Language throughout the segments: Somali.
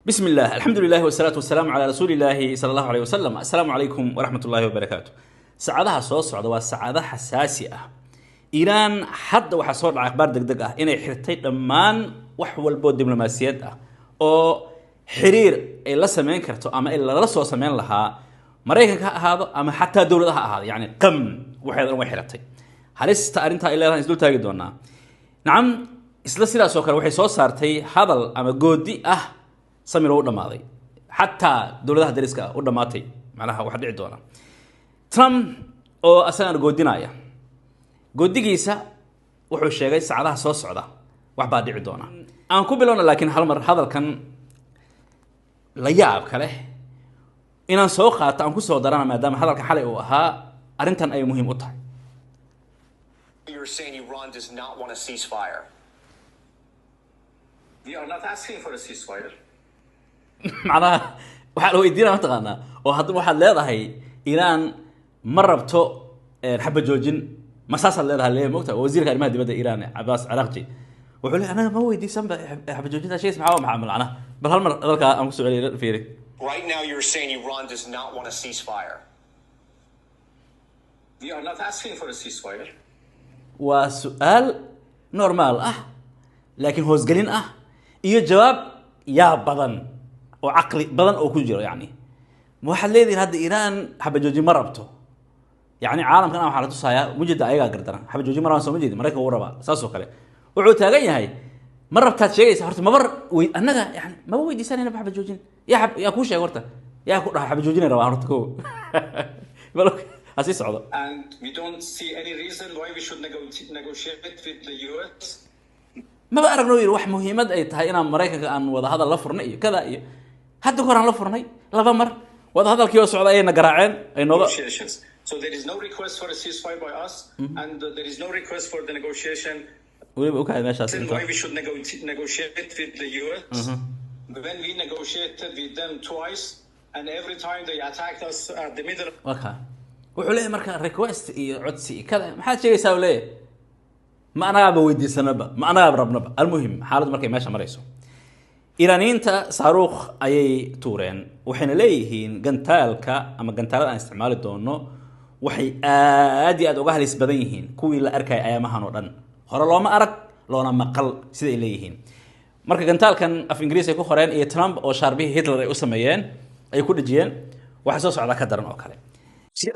بسم الله الحمد لله والصلاة والسلام على رسول الله صلى الله عليه وسلم. السلام عليكم ورحمة الله وبركاته. سعادها صوص عدوا سعادة حساسية. إيران حد وحصور على أخبار دقدقة إن يحرتي لمان وحول بود دبلوماسيات أو حرير إلا سمين كرتو أما إلا رسوا سمين لها مريكا هذا أما حتى دولتها هذا يعني قم وحيد وحرتي. هل استأرنتها إلا يزدول تاجدونا؟ نعم إسلا سيدا سوكر وحي صوص صارتي هذا أما جودي سمير u dhamaaday xataa dawladaha dariska u dhamaatay macnaha wax dhici doona Trump oo asana goodinaya goodigiisa wuxuu sheegay saacadaha soo socda wax baa dhici doona aan ku bilowna laakiin hal mar hadalkan la yaab kale inaan soo qaato aan ku soo darana maadaama hadalka xalay uu ahaa arintan ay muhiim u tahay. You're saying Iran does not want a ceasefire. We are not asking for a ceasefire. معناها waxa la weydiinaa ma taqaana oo hadda waxa leedahay Iran ma rabto xabad joojin masaas leedahay leeyahay moogta wasiirka arrimaha dibadda Iran Abbas Araqchi wuxuu leeyahay anaga ma weydiisan xabad joojinta shay maxaa macamilana bal hal mar dalka aan ku soo celiyay fiiri. Right now you're saying Iran does not want a ceasefire. We are not asking for a ceasefire. waa su'aal normal laakiin hoos galin iyo jawaab yaa badan oo aqli badan oo ku jiro yani ma waxa leedahay hadda Iran xabad joojin ma rabto yani caalamkan waxa la tusayaa mujida ayaga gardaran xabad joojin ma rabaan soo mujida Mareykanka uu rabaa saas oo kale wuxuu taagan yahay ma rabtaad sheegaysa horta ma bar annaga yani ma weydiisanayna xabad joojin yaa ku sheeg horta yaa ku dhahay xabad joojin rabaa horta ko asi socdo. And we don't see any reason why we should negotiate with the US. ما بأرجو يروح wax muhiimad ay tahay inaan Mareykanka aan wada hadal la furnay iyo kada iyo hadda koran la furnay laba mar wada hadalkii oo socday ayna garaaceen ay nooga. So there is no request for a ceasefire by us and there is no request for the negotiation. waliba okay meeshaas Why we should negotiate with the US. When we negotiated with them twice and every time they attacked us at the middle. Okay. wuxuu leeyahay marka request iyo codsi kada maxaad sheegaysaa u leeyahay ma anaaba weydiisanaba ma anaaba rabnaba almuhim xaalad markay meesha marayso Iraniinta saaruuq ayay tuureen waxayna leeyihiin gantaalka ama gantaalada aan isticmaali doono waxay aad iyo aad uga halis badan yihiin kuwii la arkay ayamahan oo dhan hore looma arag loona maqal sida ay leeyihiin marka gantaalkan af Ingiriisi ku qoreen iyo Trump oo shaarbihi Hitler ay u sameeyeen ay ku dhajiyeen waxa soo socda ka daran oo kale.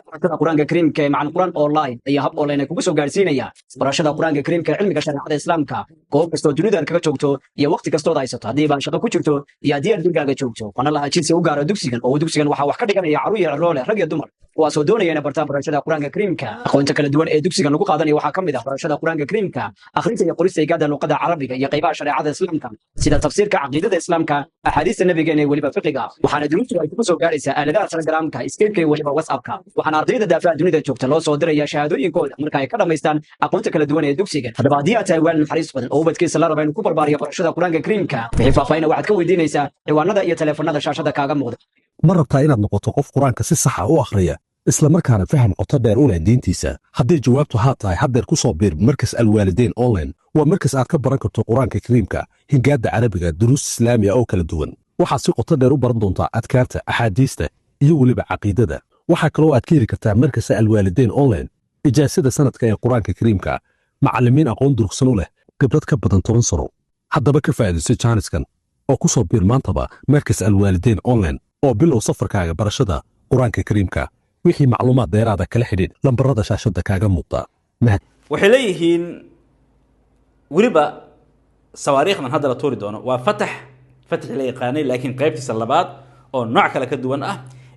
barashada quraanka kariimka macna quraan online ayaa hab online kugu soo gaarsiinaya barashada quraanka kariimka cilmiga shariicada islaamka goob kasto dunida kaga joogto iyo waqti kasto ay haysato hadii baan shaqo ku jirto iyo hadii aad gurigaaga joogto qana laha jinsi u gaaro dugsigan waxa wax ka dhiganaya caruur roole rag iyo dumar kuwaasoo doonaya inay bartaan barashada quraanka kariimka aqoonta kala duwan ee dugsigan lagu qaadanayo waxaa kamid ah barashada quraanka kariimka akhrinta iyo qorista igada luqada carabiga iyo qaybaha shariicada islaamka sida tafsiirka aqeedada islaamka ahadiista nabiga ee waliba fiqiga waxaana duruustu ay ku soo gaaraysaa aaladaha Telegramka Skype iyo waliba WhatsAppka waxaana ardayda daafaha dunida joogta loo soo diraya shahaadooyinkooda marka ay ka dhameystaan aqoonta kala duwan ee dugsiga hadaba hadii aad tahay waalid naxariis badan oo ubadkiisa la rabo inuu ku barbaariyo barashada quraanka kariimka wixii faahfaahin waxaad ka weydiinaysaa ciwaanada iyo telefoonada shaashada kaaga muuqda. ma rabtaa inaad noqoto qof quraanka si sax ah u akhriya isla markaana faham qoto dheer u leh diintiisa haddii jawaabtu haa tahay haddeer ku soo biir markas alwaalideyn online waa markas aad ka baran karto quraanka kariimka hingaada carabiga duruus islaamiya oo kala duwan waxaad si qoto dheer u baran doontaa adkaarta axaadiista iyo waliba caqiidada waxaa kaloo aad ka heli kartaa markasa alwaalideyn online ijaasada sanadka ee quraanka kariimka macallimiin aqoon durugsan u leh khibrad ka badan 10 sano haddaba ka faa'iidayso jaaniskan oo ku soo biir maantaba markas alwaalideyn online oo bilow safarkaaga barashada quraanka kariimka wixii macluumaad dheeraad kala xidhiidh lambarada shaashada kaaga muuqda. waxay leeyihiin waliba sawaariikhdan hadda la tuuri doono waa fatax la yaqaanay laakiin qaybtiisa labaad oo nooc kale ka duwan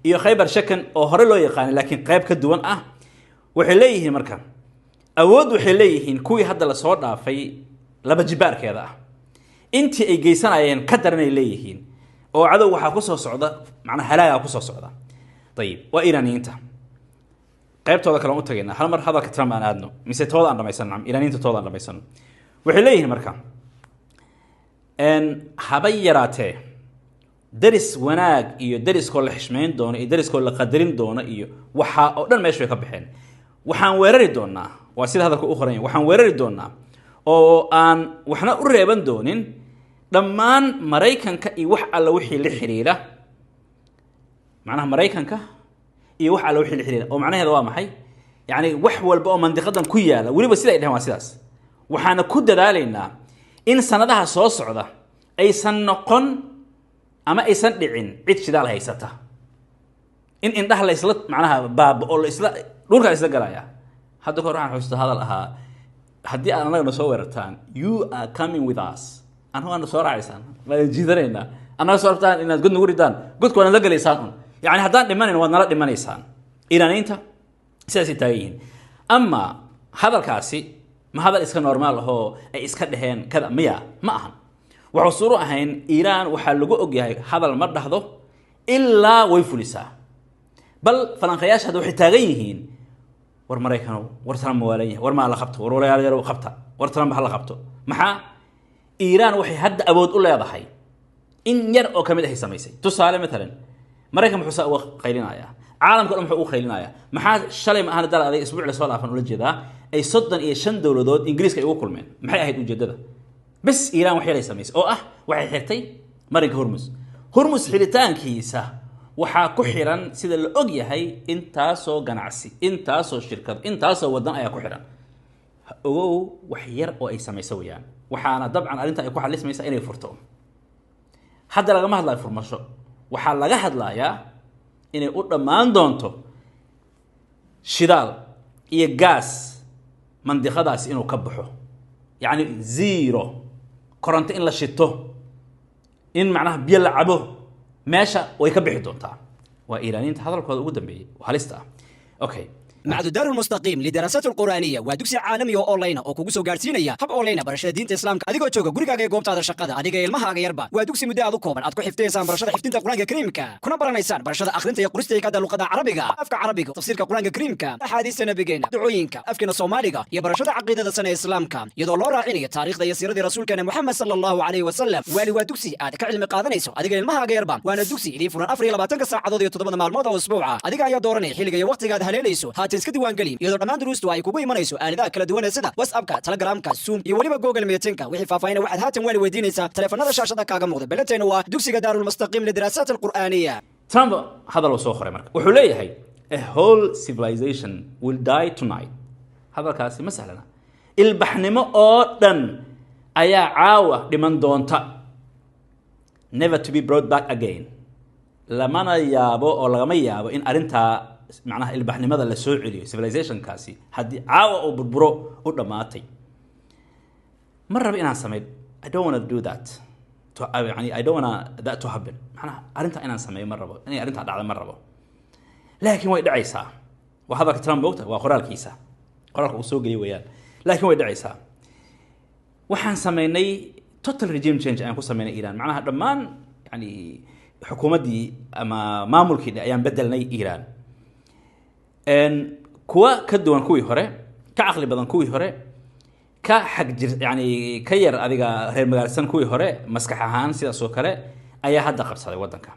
iyo Khaybar shakan oo hore loo yaqaan laakiin qayb ka duwan waxay leeyihiin marka awood waxay leeyihiin kuwii hadda la soo dhaafay laba jibaarkeeda intii ay geysanayeen ka daranay leeyihiin oo cadow waxa ku soo socda macna halaaga ku soo socda. طيب وإيرانيinta qaybtooda kale u tageena hal mar hadalka Trump aan aadno mise tooda aan dhamaysan Iiraaniinta tooda aan dhamaysan waxay leeyihiin marka habay yaraatee daris wanaag iyo dariskoo la xishmeyn doono iyo dariskoo la qadarin doono iyo waxa oo dhan meesha ka baxeen waxaan weerari doonaa waa sida hadalku u qoran waxaan weerari doonaa oo aan waxna u reeban doonin dhammaan maraykanka iyo wax alla wixii la xiriira macnaha maraykanka iyo wax alla wixii la xiriira oo macnaheedu waa maxay yani wax walba oo mandiqadan ku yaala waliba sida ay dhahan waa sidaas waxaana ku dadaalaynaa in sanadaha soo socda aysan noqon ama aysan dhicin cid shidaal haysata in indhaha la isla macnaha baab oo la isla dhulka isla galaya hadda ka hor waxaan xusuusta hadal ahaa haddii aad anagana soo weerartaan you are coming with us anagana soo raacaysaan waan jiidanaynaa anaga soo rabtaan inaad god nagu ridaan godka waad la galaysaan un yani haddaan dhimanayn waad nala dhimanaysaan iiraaniinta sidaasay taagan yihiin ama hadalkaasi ma hadal iska normaal ahoo ay iska dhaheen kada miya ma ahan waxuu suuru ahayn iiraan waxaa lagu ogyahay hadal ma dhahdo ilaa way fulisaa bal falanqayaasha hadda waxay taagan yihiin war maraykanow war Trump waalan yahay war ma la qabto war walaal yar qabta war Trump ha la qabto maxaa iiraan waxay hadda awood u leedahay in yar oo kamid ah samaysay tusaale midalan maraykan wuxuu soo qaylinaya caalamka dhan wuxuu u qaylinaya maxaa shalay ma ahan dal aday isbuuc la soo laafan ula jeedaa ay 35 dawladood ingiriiska ay ugu kulmeen maxay ahayd ujeedada bas iiraan waxay samaysay oo ah waxay xirtay marinka hormuz xiritaankiisa waxaa ku xiran sida la og yahay intaasoo ganacsi intaasoo shirkad intaasoo wadan ayaa ku xiran ogow wax yar oo ay samayso wayaan waxaana dabcan arrinta ay ku xalismaysaa inay furto hadda lagama hadlayo furmasho waxaa laga hadlayaa inay u dhammaan doonto shidaal iyo gaas mandiqadaas inuu ka baxo yacni zero koronto in la shito in macnaha biyo la cabo meesha way ka bixi doontaa waa iiraaniinta hadalkooda ugu dambeeyay halista okay معهد دار المستقيم للدراسات القرآنية ودكسي عالمي أونلاين أو كوجو جارسينيا هب أونلاين برشة دين الإسلام أديكو تشوجو غوريكا جاي قومت هذا الشقة أديكا يلمها يربا ودكسي مدة أدو كوبن أدكو حفتين سام برشة حفتين القرآن الكريم كنا برانيسان برشة أخرين يقرستي كذا لغة عربية أفك عربية تفسير القرآن الكريم أحاديث النبيين دعوينك أفكنا الصومالية يا برشة عقيدة السنة الإسلام يدور الله راعيني تاريخ ذا يسير ذي رسول كان محمد صلى الله عليه وسلم والي ودكسي أديك علم قاذنيسو أديكا يلمها يربا وأنا دكسي اللي فرن أفري لباتنك ساعة عدد يتضمن مع الموضوع أسبوعا أديكا يا دورني حيلك يا وقت قاعد هليليسو هاتنسك ديوان قليل dhammaan duruustu ay kugu imanayso aaladaha kala duwan sida WhatsApp-ka, Telegram-ka, Zoom iyo waliba Google Meeting-ka wixii faahfaahin waxaad haatan wali weydiinaysaa telefoonada shaashada kaaga muuqda belatayna waa dugsiga Daarul Mustaqim lidiraasat alqur'aaniyya Trump hadal soo qoray marka wuxuu leeyahay a whole civilization will die tonight hadalkaasi ma sahlana ilbaxnimo oo dhan ayaa caawa dhiman doonta never to be brought back again lamana yaabo oo lagama yaabo in arinta معناها البحنمada la soo celiyo civilization kaasi hadii caawa oo burburo u dhamaatay marraba inaan sameeyo I don't want to do that to يعني I don't want that to happen معناها arinta inaan sameeyo marraba inay arinta dhacdo marraba laakiin way dhacaysaa waa hadalka Trump waqta waa qoraalkiisa qoraalka uu soo galiyay weeyaan laakiin way dhacaysaa waxaan sameeynay total regime change aan ku sameeynay Iran معناها dhamaan يعني xukuumadii ama maamulkii ayaan bedelnay Iran kuwa ka duwan kuwii hore ka aqli badan kuwii hore ka xaq jir yani ka yar adiga reer magaalsan kuwii hore maskax ahaan sidaas oo kale ayaa hadda qabsaday wadanka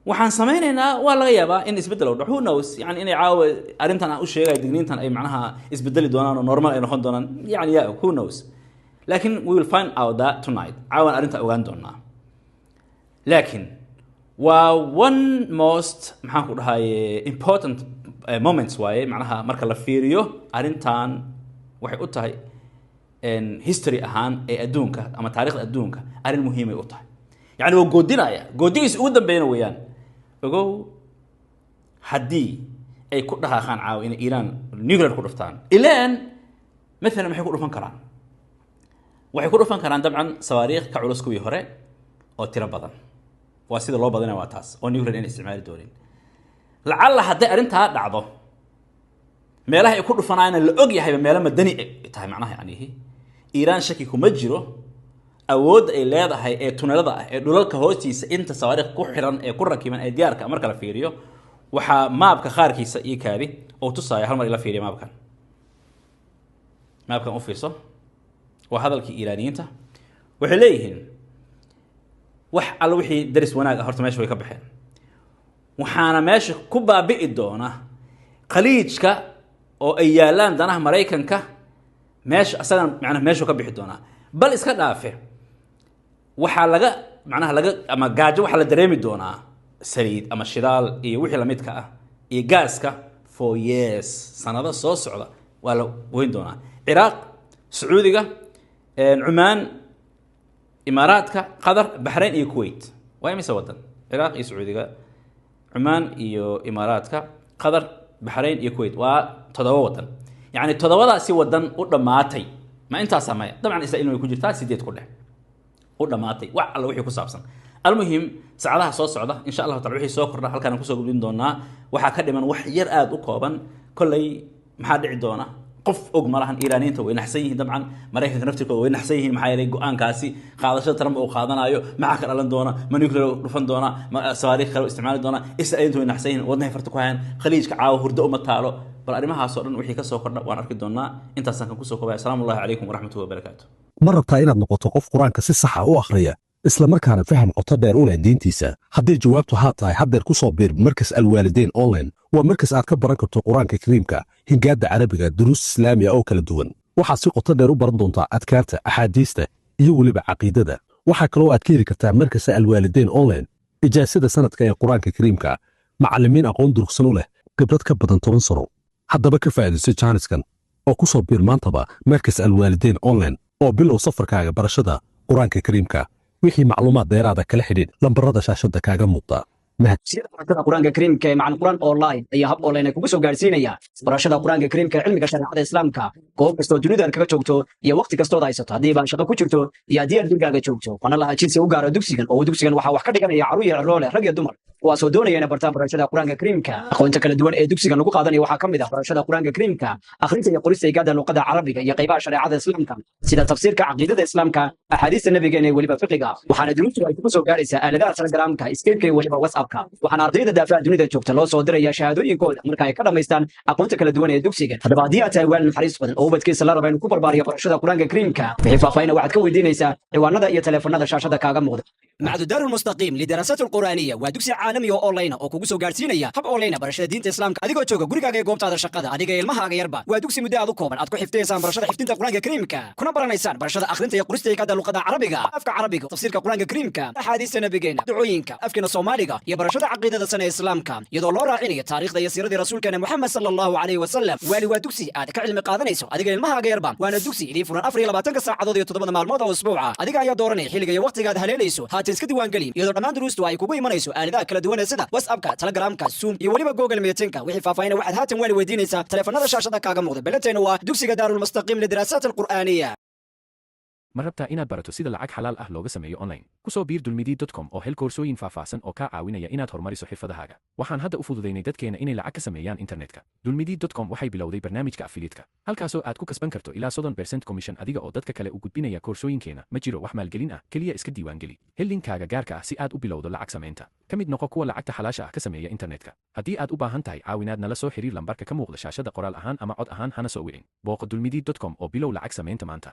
waxaan sameynaynaa waa laga yaabaa in isbedel oo who knows yani inay caawa arintan aan u sheegay digniintan ay macnaha isbedeli doonaan oo normal ay noqon doonaan yani who knows laakiin we will find out that tonight caawan arinta ogaan doonaa laakiin waa one most maxaan ku dhahay important moments waaye macnaha marka la fiiriyo arintan waxay u tahay history ahaan ee adduunka ama taariikhda adduunka arin muhiim ay u tahay yani waa goodinaya goodigiis ugu dambeeyna weeyaan ogow haddii ay ku dhaqaaqaan caawa in Iran nuclear ku dhuftaan ilaan مثلا maxay ku dhufan karaan waxay ku dhufan karaan dabcan sawaariikh ka culus kuwii hore oo tiro badan waa sida loo badanaa waa taas oo nuclear in isticmaali doonin lacalla haday arinta dhacdo meelaha ay ku dhufanayna la og yahay meelaha madani tahay macnaha yani Iran shaki kuma jiro awood ay leedahay ee tunelada ah ee dhulalka hoostiisa inta sawaariikh ku xiran ee ku rakiban ee diyaarka marka la fiiriyo waxa maabka qaarkiisa iyo kaadi oo tusaya hal mar ila fiiriyo maabkan u fiirso waa hadalkii Iiraaniyiinta waxay leeyihiin wax al wixii daris wanaag ah horta meesha way ka baxeen waxaana meesha ku baabi'i doona khaliijka oo ay yaalaan danaha Mareykanka meesha asagan macnaha meesha ka bixi doona bal iska dhaafe waxaa laga macnaha laga ama gaajo waxaa la dareemi doonaa saliid ama shidaal iyo wixii la midka ah iyo gaaska for years sanado soo socda waa la weyn doonaa ciraaq sacuudiga cumaan imaaraadka qatar baxrayn iyo kuwait waa imise wadan ciraaq iyo sacuudiga cumaan iyo imaaraadka qatar baxrayn iyo kuwait waa 7 wadan yani 7daasi wadan u dhamaatay ma intaas samay dabcan israa'iil way ku jirtaa 8 ku dhex u dhamaatay wax alla wixii ku saabsan almuhim saacadaha soo socda insha Allah taala wixii soo kordha halkaan ku soo gudbin doonaa waxa ka dhiman wax yar aad u kooban kulay maxaa dhici doona qof og malahan iiraaniinta way naxsan yihiin dabcan mareykanka naftirkooda way naxsan yihiin maxaa yeelay go'aankaasi qaadashada Trump oo qaadanayo maxaa ka dhalan doona ma nuclear dhufan doona ma sawaariikh kale isticmaali doona israa'iil way naxsan yihiin wadnaha farta ku hayaan khaliijka caawa hurdo uma taalo bal arrimahaas oo dhan wixii ka soo kordha waan arki doonaa intaas aan ku soo koobay assalaamu alaykum wa rahmatullahi wa barakatuh ma rabtaa inaad noqoto qof quraanka si sax ah u akhriya isla markaana faham qoto dheer u leh diintiisa haddii jawaabtu haa tahay haddeer ku soo biir markas alwaalideyn online waa markas aad ka baran karto quraanka kariimka hingaada carabiga duruus islaamiya oo kala duwan waxaad si qoto dheer u baran doontaa adkaarta axaadiista iyo weliba caqiidada waxaa kaloo aad ka heli kartaa markasa alwaalideyn online ijaasada sanadka ee quraanka kariimka macallimiin aqoon durugsan u leh khibrad ka badan 10 sano haddaba ka faa'iidayso jaaniskan oo ku soo biir maantaba markas alwaalideyn online oo bilow safarkaaga barashada quraanka kariimka wixii macluumaad dheeraada kala xidhiidh lambarada shaashada kaaga muuqda sida barashada quraanka kariimka ee macallin quraan online ayaa hab online kugu soo gaarsiinaya barashada quraanka kariimka cilmiga shariicada islaamka goob kastoo dunida kaga joogto iyo waqti kastoo haysato haddii baan shaqo ku jirto iyo haddii adigaaga joogto wana laha jinsi u gaaro dugsigan oo dugsigan waxa wax ka dhiganaya caruur iyo roole rag iyo dumar kuwaasoo doonaya inay bartaan barashada quraanka kariimka aqoonta kala duwan ee dugsigan lagu qaadanayo waxaa ka mid ah barashada quraanka kariimka akhrinta iyo qorista igaada luqada carabiga iyo qaybaha shariicada islaamka sida tafsiirka caqiidada islaamka axaadiista nabigeena iyo weliba fiqiga waxaana duruustu ay kugu soo gaaraysaa aaladaha telegramka skype iyo weliba whatsappka waxaana ardayda daafaha dunida joogta loo soo diraya shahaadooyinkooda marka ay ka dhamaystaan aqoonta kala duwan ee dugsigan haddaba haddii aad tahay waalid naxariis badan oo ubadkiisa la raba inuu ku barbaariyo barashada quraanka kariimka wixii faahfaahin waxaad ka weydiinaysaa ciwaanada iyo taleefanada shaashada kaaga muuqda معهد دار المستقيم للدراسات القرآنية ودكسي عالمي أونلاين أو كوكو سو غارسينيا هب أونلاين برشاد دينta islaamka adigoo jooga gurigaaga ee goobtaada shaqada adiga ilmahaaga yarba waa dugsi muddo aad u kooban aad ku xifteysaan barashada xifdinta quraanka kariimka kuna baranaysaan barashada akhrinta iyo qorista ee luqada carabiga afka carabiga tafsiirka quraanka kariimka axaadiista nabigeena ducooyinka afkina Soomaaliga iyo barashada caqiidada sana islaamka iyadoo loo raacinayo taariikhda iyo siiradii rasuulkeena Muhammad sallallahu alayhi wasallam wali waa dugsi aad ka cilmi qaadanayso adiga ilmahaaga yarba waana dugsi idin furan 24 saacadood iyo 7 maalmood oo usbuuca adiga ayaa dooranay xilliga iyo waqtiga aad haleelayso haatan iska diiwaan gali dhammaan duruustu ay kugu imanayso aaladaha kala duwan sida WhatsAppka, Telegramka, Zoom iyo waliba Google Meetingka wixii faahfaahin waxaad haatan wali weydiinaysaa taleefanada shaashada kaaga muuqda balateena waa dugsiga Daarul Mustaqim lidiraasat alqur'aaniyya ma rabtaa inaad barato sida lacag xalaal ah looga sameeyo online ku soo biir dulmidi.com oo hel koorsooyin faahfaahsan oo ka caawinaya inaad horumariso xirfadahaaga waxaan hadda u fududeynay dadkeena inay lacag ka sameeyaan internetka dulmidi.com waxay bilowday barnaamijka affiliate-ka halkaasoo aad ku kasban karto ilaa 30% commission adiga oo dadka kale u gudbinaya koorsooyinkeena ma jiro wax maalgelin ah kaliya iska diiwaan geli hel linkaaga gaarka ah si aad u bilowdo lacag samaynta ka mid noqo kuwa lacagta xalaasha ah ka sameeya internetka haddii aad u baahan tahay caawinaad nala soo xiriir lambarka ka muuqda shaashada qoraal ahaan ama cod ahaan hana soo wicin booqo dulmidi.com oo bilow lacag samaynta maanta